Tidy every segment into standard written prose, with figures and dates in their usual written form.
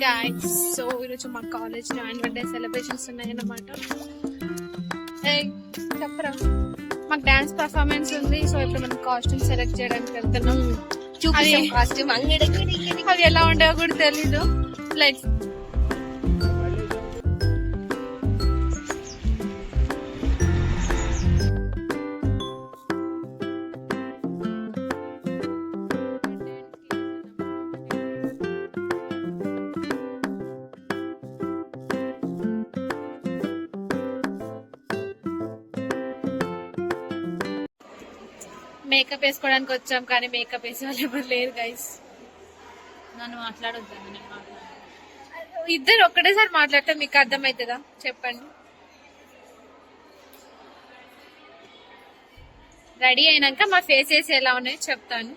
guys, so ఈరోజు మా college లో యాన్యువల్ డే సెలబ్రేషన్స్ ఉన్నాయన్నమాట. చెప్పరా, మాకు డాన్స్ పర్ఫార్మెన్స్ ఉంది. సో ఇప్పుడు మనం కాస్ట్యూమ్ సెలెక్ట్ చేయడానికి వెళ్తున్నాం. అది ఎలా ఉండేవో కూడా తెలీదు. లైక్ మేకప్ వేసుకోవడానికి వచ్చాం, కానీ మేకప్ వేసే వాళ్ళు ఎవరు లేరు గైస్. నన్ను మాట్లాడొద్దు. ఇద్దరు ఒక్కటేసారి మాట్లాడితే మీకు అర్థమవుతుందా చెప్పండి. రెడీ అయినాక మా ఫేసెస్ ఎలా ఉన్నాయో చెప్తాను.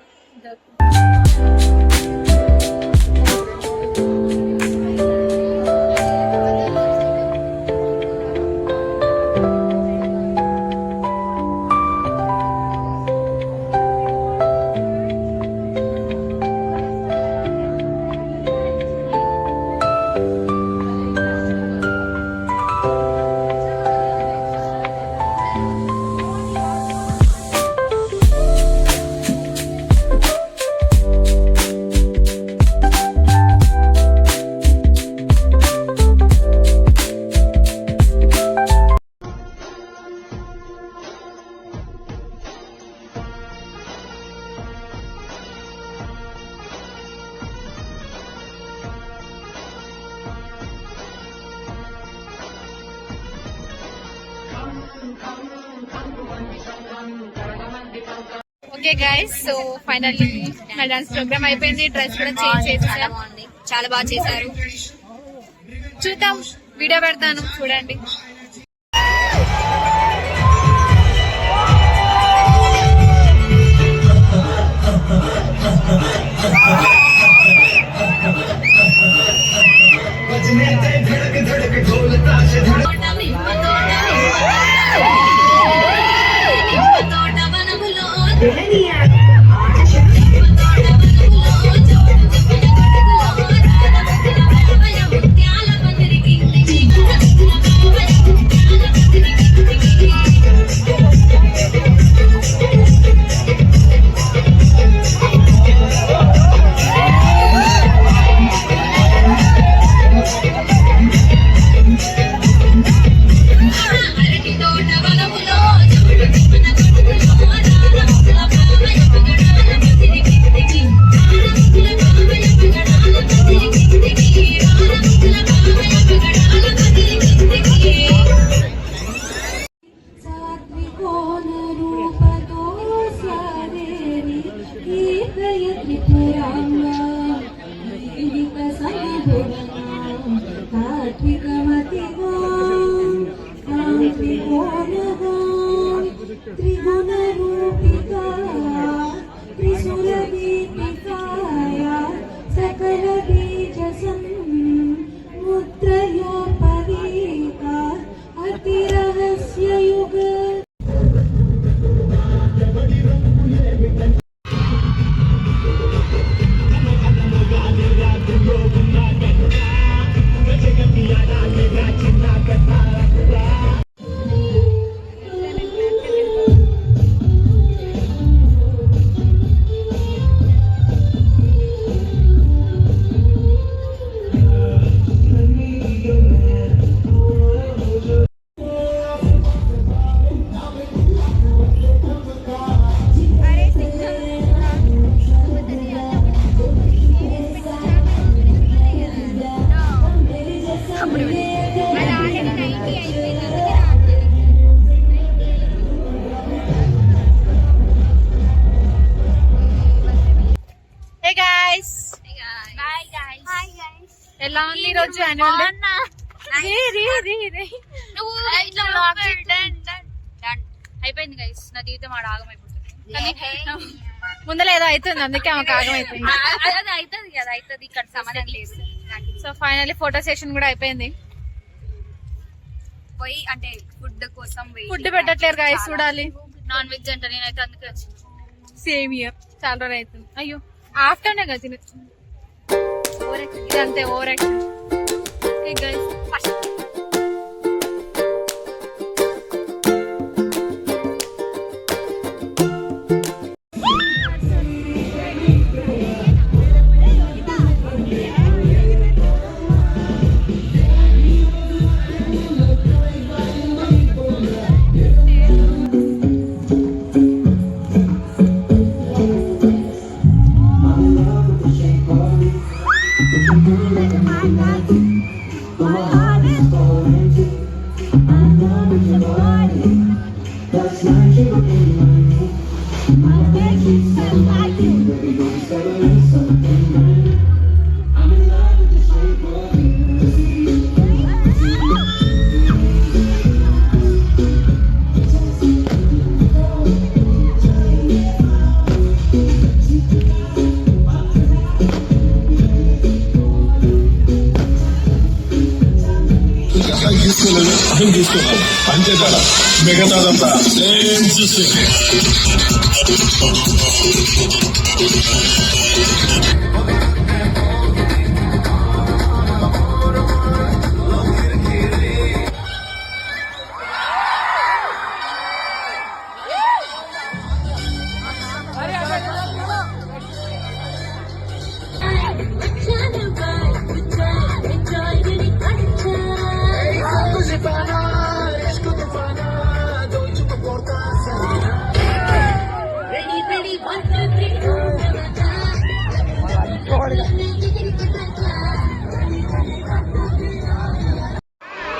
ఓకే గైస్, సో ఫైనల్లీ మా డాన్స్ ప్రోగ్రామ్ అయిపోయింది. డ్రెస్ కూడా చేంజ్ చేసేసాం. చాలా బాగా చేశారు. చూద్దాం, వీడియో పెడతాను చూడండి. ఎలా ఉంది ఈరోజు యాన్యువల్ డే? అయిపోయింది గైస్, నా జీవితం ఆడ ఆగమైపోతుంది. ముందర ఏదో అవుతుంది, అందుకే ఆమెకు ఆగమైపోయింది. అది అవుతుంది కదా, అవుతుంది. ఇక్కడ సమాధానం లేదు. సో ఫైనల్లీ ఫోటో సెషన్ కూడా అయిపోయింది. పోయి అంటే ఫుడ్ కోసం ఫుడ్ పెట్టట్లేరు గైస్, చూడాలి. నాన్ వెజ్ అంటే నేనైతే అందుకే వచ్చింది. సేమ్ ఇయర్ చాలా రోజులు అవుతుంది. అయ్యో ఆఫ్టర్నే కదా తినచ్చు. ఇదంతే over action. Okay guys first తీసుకోలేదు అసలు తీసుకున్నాం అంతే కదా మిగతాదంతా సేమ్ సిస్టమ్.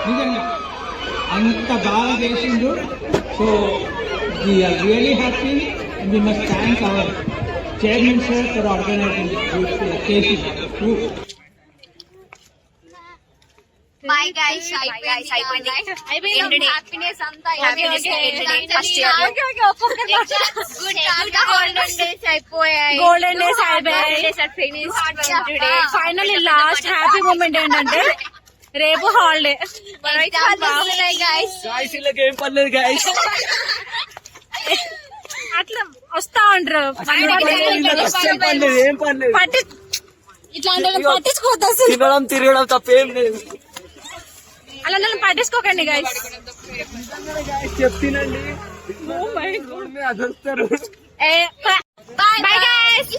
నిజంగా అంత బాగా చేసిండు. So we are really happy and we must thank our chairman sir for organising this. Bye guys అయిపోయింది హ్యాపీనెస్ అంతా ఫస్ట్ గోల్డెన్ డేస్ అయిపోయాయి. గోల్డెన్ డేస్ అయిపోయాయి. ఫైనల్లీ లాస్ట్ హ్యాపీ మూమెంట్ ఏంటంటే రేపు హాలిడే. ఏం పర్లేదు గైస్, అట్లా వస్తా ఉంటారు. ఏం పర్లేదు, ఇట్లాంటి వాళ్ళని పట్టించుకోవద్దు అసలు. తినడం తిరగడం తప్పేం లేదు. అలా నన్ను పట్టించుకోకండి గైస్. చెప్తానండి అది వస్తారు. Bye guys.